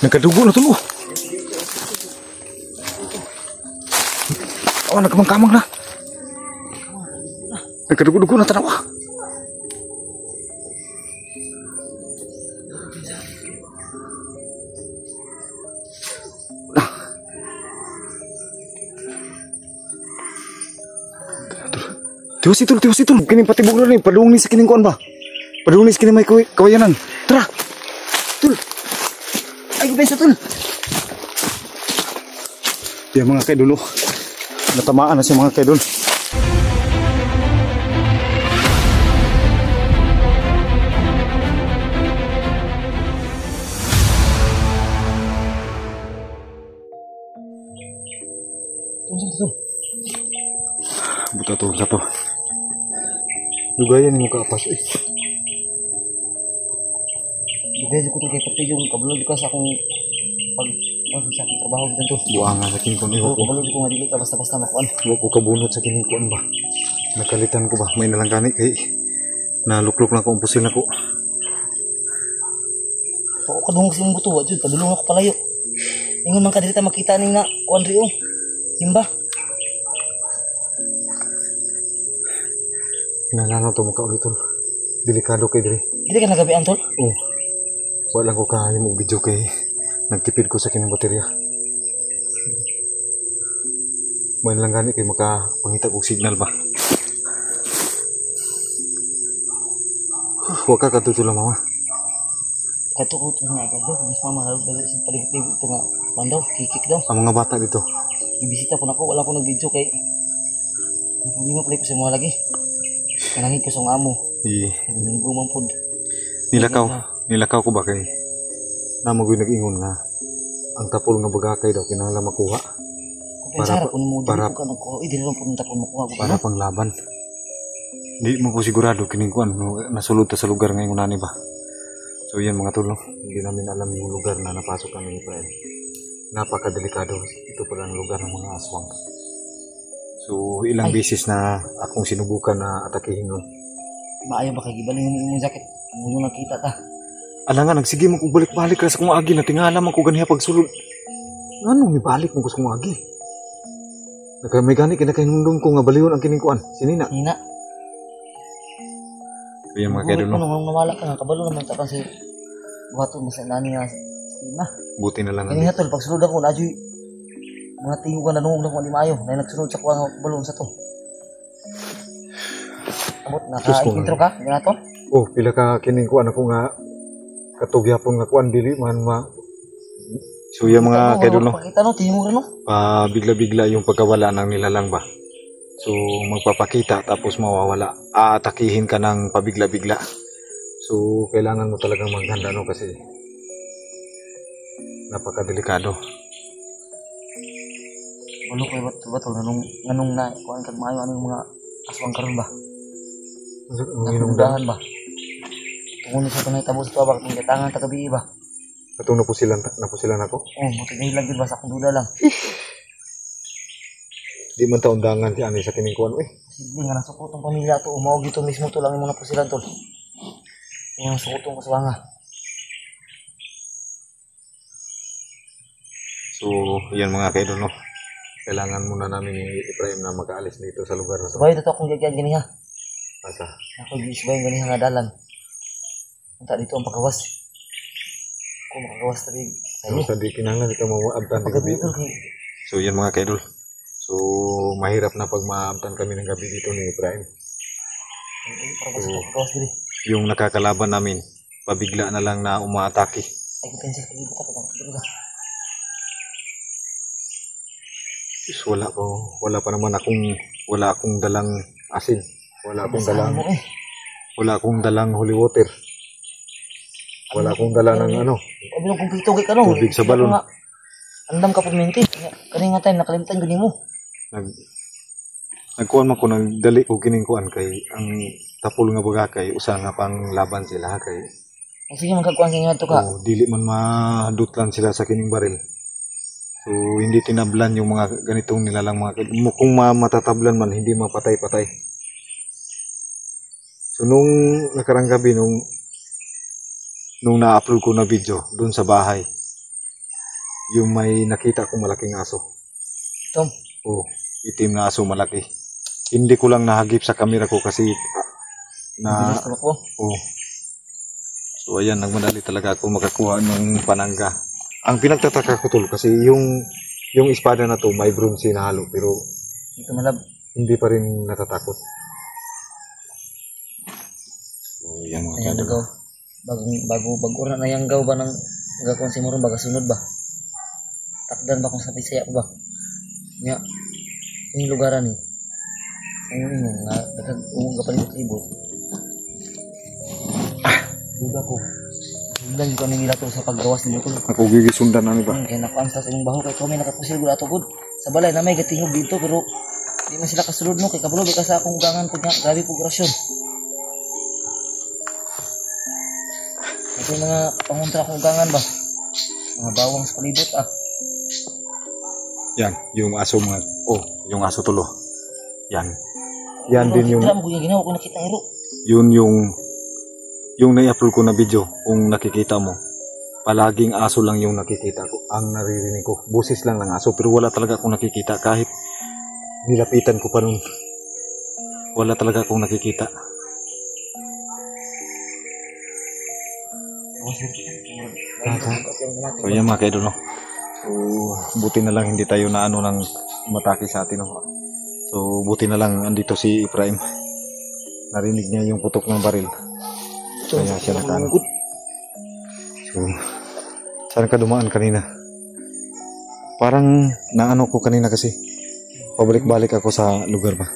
Nagkadugo na tulo. Oh, nagkamang-kamang na. Nagkadugo-dugo na tanawa. Tiwas itu. Kini pati buglo ni, padung ni sa kining kuan ba? Padung ni sa kining may kawayanan. Tara. Tul. Ay, beso tul. Ya mga kaidol, natamaan na si mga kaidol. Tul. Buta to satu. Dugayan mo ka apas eh. Dugay ko to kay pati yung kabalo di ka sa akong sa akong trabaho dito. Buanga sa kining kuan ko. Kabalo di ko nga dili ka basta-basta makuan. Wa ko kabunot sa kining kuan ba. Nakalitan ko ba may nalanggani kay naluklok na ko umpusil nako. Oo kadungog sa imong buto wa jud padulong ako palayo. Ingon man ka dili ta makita ning na kuan ri oh. Simba. Nalano to mo ka ulit. Delikado kay dire. Dili ka nagabian tol? Oo. Wala ko kaya mo video kay nagtipid ko sa kining baterya. May nalanggani kay makapangita og signal ba. Huwag ka katutulang mama. Katukot nga agad mas mama halog dali sa paligid ito nga mandaw kikik daw. Ang mga bata dito. Ibisita ko nako wala ko nag-video kay hindi mo play ko sa mga lagi. Kanangin ko sa amo. Minggo man pud. Nilakaw ko ba kay namagoy nag-ingon nga ang tapol nga bagakay daw kinahanglan makuha. Para dili lang pud tapol makuha para panglaban. Di mo ko sigurado kining kuan nasulod ta sa lugar nga ingon ba. So yan mga tulo, hindi namin alam yung lugar na napasok kami ni Fred. Napakadelikado ito pala ang lugar ng mga aswang. So ilang beses na akong sinubukan na atakihin nun. Maayo ba kay gibalin yung jacket? Mo nakita ta. Alangan nagsige mo kung balik-balik ra sa kong agi na tingala man ko ganiha pagsulod. Nganong ibalik mo ko sa kong agi? May gani kinakainundom ko nga baliwon ang kining kuan. Sinina. Nina. Kaya mga kaidol no. Nung nawala ka nga kabalo naman ta kasi buhaton mo sa nani nga stima. Buti na lang. Kini hatol pagsulod ako na ajoy mga tingugan na nungog na kung di maayo na nagsunod sa kuwang balon sa to. Abot naka-intro ka? Ganaton? Oh, pila ka kining kuan ako nga katugyapon nga kuan dili man ma. So yung mga kaidol no. Pakita no tingugan no. Bigla-bigla yung pagkawala ng nilalang ba. So magpapakita tapos mawawala. Aatakihin ka ng pabigla-bigla. So kailangan mo talagang maghanda no kasi napakadelikado. Ano kay bato nganong na kuan kag maayo anong mga aswang karon ba? Ngundahan ba? Tungon sa tunay tabos to ba kung katangan ta gabi ba? Katong napusilan ako? Oh, motibay lang gid ba sa akong duda lang. Di man ta undangan si ani sa kining kuan eh. Sige nga nasukot ang pamilya to, mao gito mismo to lang imong napusilan tol. Yung sukotong kaswanga. So, yan mga kaidol no. Kailangan muna namin i-prime na mag-aalis dito sa lugar na to. Sabay dito akong gagyan ganiha. Asa? Ako gisbay ganiha nga dalan. Punta dito ang pagkawas. Kung makagawas tadi. Ano sa di kinahanglan ikaw maabtan ng gabi. So yan mga kaidol. So mahirap na pag maabtan kami ng gabi dito ni Ibrahim. So, yung nakakalaban namin, pabigla na lang na umaatake. Ay, pensel ka dito ka. Wala pa naman akong dalang asin. Wala akong dalang holy water. Wala akong dala ng ano. Abi nung kumpleto kay kano. Tubig sa balon. Andam ka pagminti. Kani nga time nakalimutan gani mo. Nagkuan man ko nagdali ko kining kuan kay ang tapol nga bagakay usa nga pang laban sila kay. Sige magkakuan kay ngadto ka. Oh, dili man madutlan sila sa kining baril. So hindi tinablan yung mga ganitong nilalang mga kung matatablan man hindi mapatay-patay. So nung nakarang gabi nung na-upload ko na video doon sa bahay, Yung may nakita kong malaking aso. Tom. Oh, itim na aso malaki. Hindi ko lang nahagip sa camera ko kasi na ko. oh. So ayan, nagmadali talaga ako makakuha ng panangga. Ang pinagtataka ko tol kasi yung espada na to may bronze na halo pero Ito malab. hindi pa rin natatakot. So ayan mga Ayan kadol. bago na yang gaw ba ng gakon si Moron baga sunod ba? Takdan ba kung sa Bisaya ko ba? Nya. Yung lugaran ni. Ayun nga daghang umong kapalibot-libot. Diba ko? Sundan ko nila to sa paggawas nila ko. Ako gigisundan na ni ba? Kaya nakuansa sa inyong baho kay kami nakapusil gula to good. Sa balay na may gatingog dito pero di man sila kasulod no kay kabulo ka sa akong ugangan pud nga grabe pug rasyon. Ito yung mga panguntra akong ugangan ba? Mga bawang sa palibot Yan, yung aso mga yung aso tulo. Yan. Yan din yung Tira mo ko yung ginawa ko nakita ero. yun yung na-upload ko na video, kung nakikita mo, palaging aso lang yung nakikita ko, ang naririnig ko, boses lang ng aso, pero wala talaga akong nakikita, kahit nilapitan ko pa nun, wala talaga akong nakikita. So yan mga kaidol, no? So buti na lang hindi tayo na ano ng matake sa atin, no? So buti na lang andito si Ephraim, narinig niya yung putok ng baril. Kaya siya nakaano. So, saan ka dumaan kanina? Parang naano ko kanina kasi. Pabalik-balik ako sa lugar ba?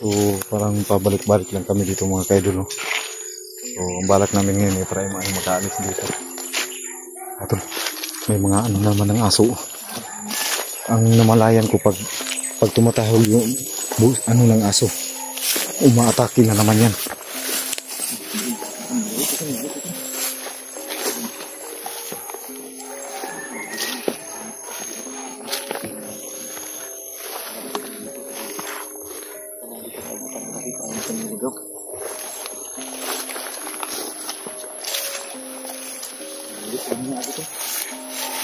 So, parang pabalik-balik lang kami dito mga kaidol, no? So, ang balak namin ngayon, Ephraim ay makaalis dito. Ato, may mga ano naman ng aso. Ang namalayan ko pag tumatahol yung ano ng aso, umaatake na naman yan.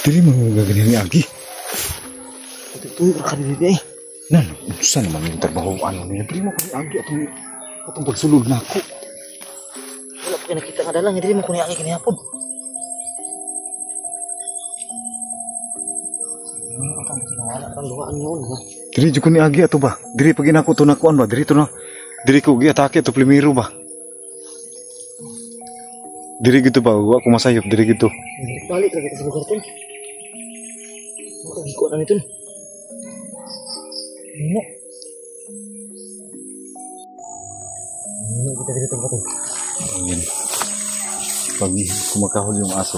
Dili mo gagaling ni Agi. Ito ka dili eh. Nan, saan naman yung trabaho ano niya? Dili mo kani Agi atong pagsulod na ako. Wala ko nakita nga dalang dili mo ko ni aki kinihapon. Wala kang luhaan noon. Diri jud ko ni Agi ato ba? Diri pag inako to nakuan ba? Diri to na. Diri ko gi-atake to primero ba? Diri gitu ba? Wa ko masayop diri gitu. Balik lagi sa lugar to. Iko na nito. Ano? Ano kita dito ba to? Ayan. Pag kumakahol yung aso.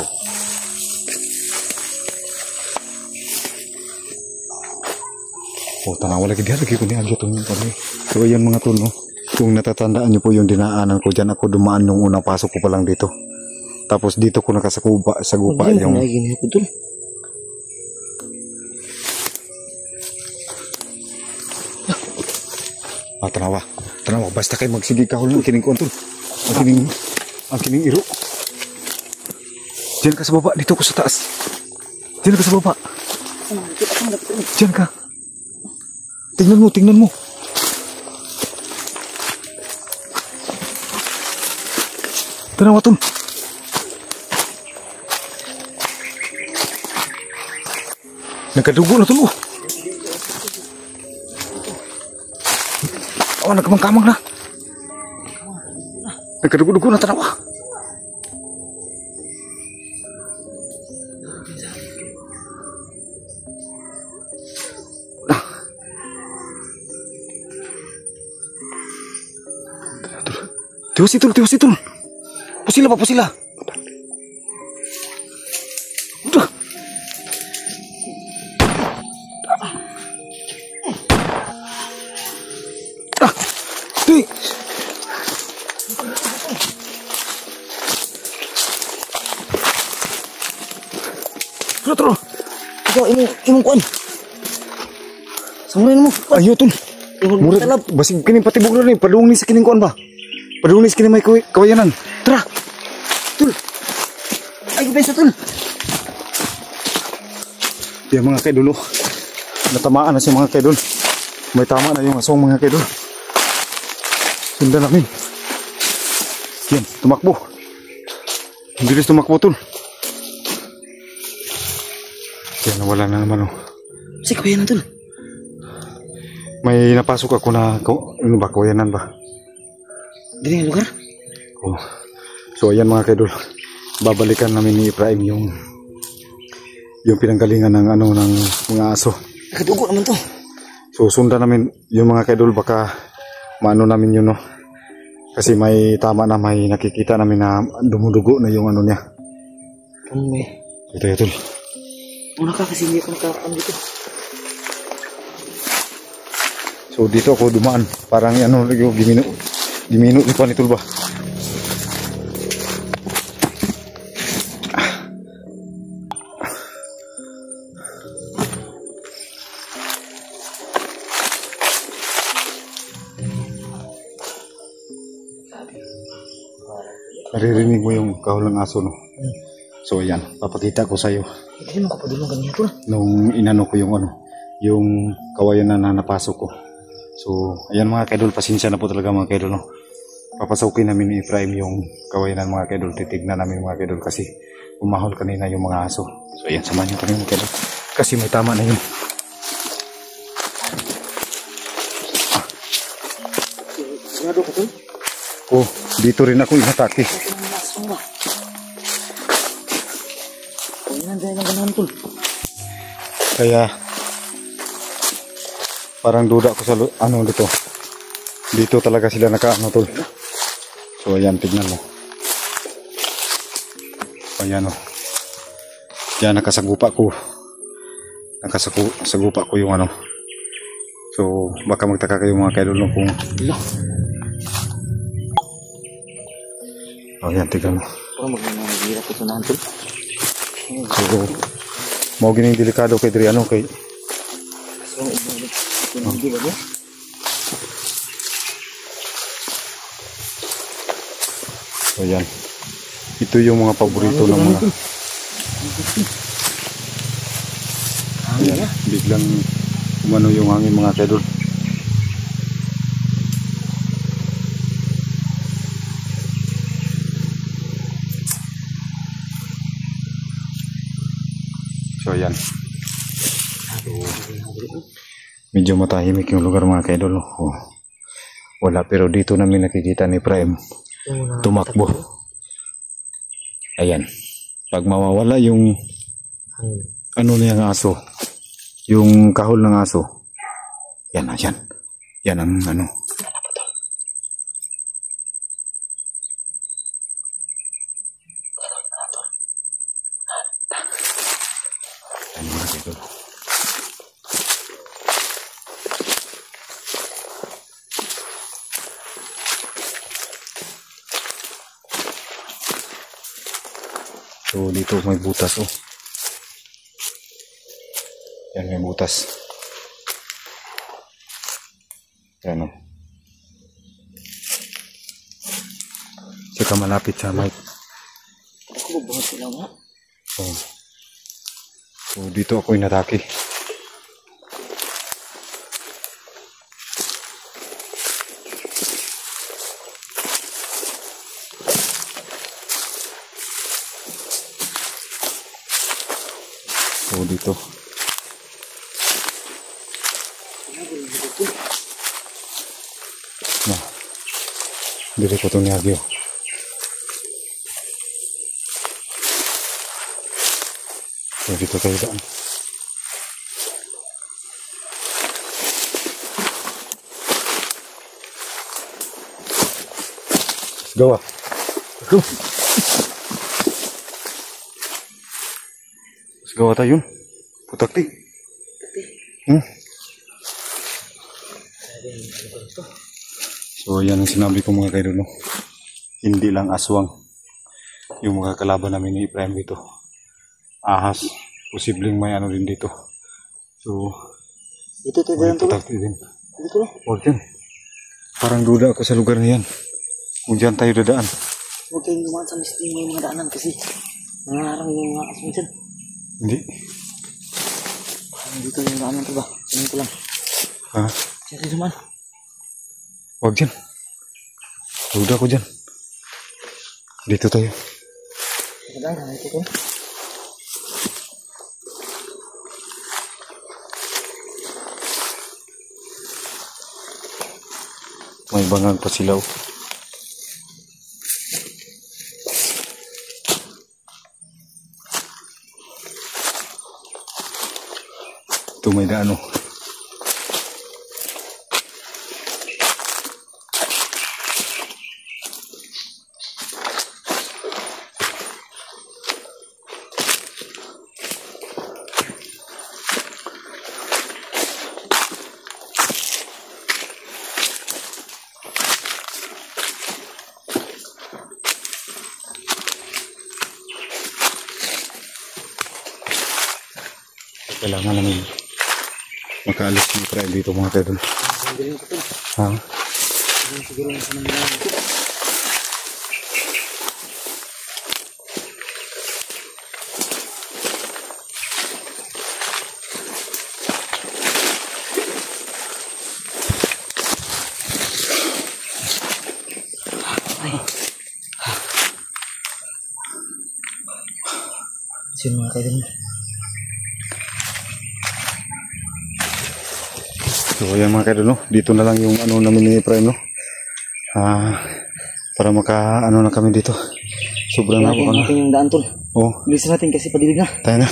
Oh, tanaw lagi dia lagi ko ni Agi tong kami. So ayan mga tol, no. Kung natatandaan niyo po yung dinaanan ko diyan, ako dumaan nung unang pasok ko pa lang dito. Tapos dito ko nakasagupa yung gini ko tol. Tanawa, basta kay magsigi kahol ng kining kuan tol. Ang kining iro. Diyan ka sa baba, dito ko sa taas. Diyan ka sa baba. Diyan ka. Tingnan mo. Tanawa tol. Nagkadugo na tol. Oh, nagkamang-kamang na. Nagkadugo-dugo na tanawa. Tiwas itu. Pusila. Udah. tara. Ikaw, imong kuan. Samurin mo. Ayo tol. Murag Talab. basig kini patibog na ni padung ni sa kining kuan ba. Padung ni sa kining may kawayanan. Tara. Tul. Ay, beso tul. Ya mga kaidol. Natamaan na si mga kaidol. May tama na yung asong mga kaidol. Sundan namin. Yan, tumakbo. Ang bilis tumakbo tol. Yan, nawala na naman oh. Si kawayanan tul. May napasok ako na ano ba, kawayanan ba? Dili nga lugar? Oh. So ayan mga kaidol. Babalikan namin ni Ibrahim yung pinanggalingan ng ano ng mga aso. Nakadugo naman to. So sundan namin yung mga kaidol, baka maano namin yun no. Kasi may tama na, may nakikita namin na dumudugo na yung ano niya. Kami. Ito ito. Muna ka kasi hindi ako nakakam dito. So dito ako dumaan. Parang ano yung gimino ni Panitol ba? Naririnig mo yung kahol ng aso no? So yan, papakita ko sa'yo. Hindi mo kapadulong ganyan tul. Nung inano ko yung ano, yung kawayan na napasok ko. So ayan mga kaidol, pasensya na po talaga mga kaidol no? Papasukin namin ni Ephraim yung kawayanan mga kaidol. Titignan namin mga kaidol kasi umahol kanina yung mga aso. So ayan, samahan nyo kami mga kaidol kasi may tama na yun. Sigurado ka tul? Oh, dito rin ako inatake. Masong ba? Kawayanan dahil ang ganahan tul. Kaya parang duda ko sa ano dito. Dito talaga sila nakaano tol. So ayan, tignan mo. Ayan o. Yan, nakasagupa ko. Nakasagupa ko yung ano. So baka magtaka kayo mga kaidol no kung ayan, tignan mo. Parang maghirap ito na tul. So mau gining delikado kay Adriano kay Hindi ba niya? so yan. Ito yung mga paborito ng mga ayan, biglang umano yung hangin mga kaidol. So ayan. Medyo matahimik yung lugar mga kaidol. Oh. Wala, pero dito namin nakikita ni Prime tumakbo. Ayan. Pag mawawala yung ano niyang aso, yung kahol ng aso. Yan, yan. Yan ang ano. Ayan mga kaidol. So dito may butas oh. Yan, may butas. Yan oh. Saka malapit sa mic. Ako buhat sila nga. Oh. So dito ako inatake. So dito. Nah, dito ko itong niyagyo. So dito tayo daan. Let's go ah. Go. Gawa tayo yun. Putakti. So yan ang sinabi ko mga kaidol no. Hindi lang aswang yung mga kalaban namin ni Ephraim dito. Ahas, posibleng may ano din dito. So, Dito tayo may daan tol. putak din. Dito tol. Huwag yan. Parang duda ako sa lugar na yan. Kung dyan tayo dadaan. Huwag kayong dumaan sa misling may mga daanan kasi nangarang yung mga asmo dyan. Hindi. Parang dito yung daanan tol ba? Tingin ko lang. Ha? Diyan tayo dumaan. Huwag dyan. Duda ko dyan. Dito tayo. Magandang daan ito tol. May bangag pa sila. Oh. Ito may daan. Oh. Kailangan namin makaalis ng try dito mga kadol. Ang galing ko tol. Ha? Ang siguro nasa nangyayari ko. Sino mga kailan mo? So ayan mga kadol, no? Dito na lang yung ano namin ni Prime, no? Para maka ano na kami dito. Sobrang Lagi ako na. natin yung daan tol. Oh, Bilis natin kasi padilig na. tayo na.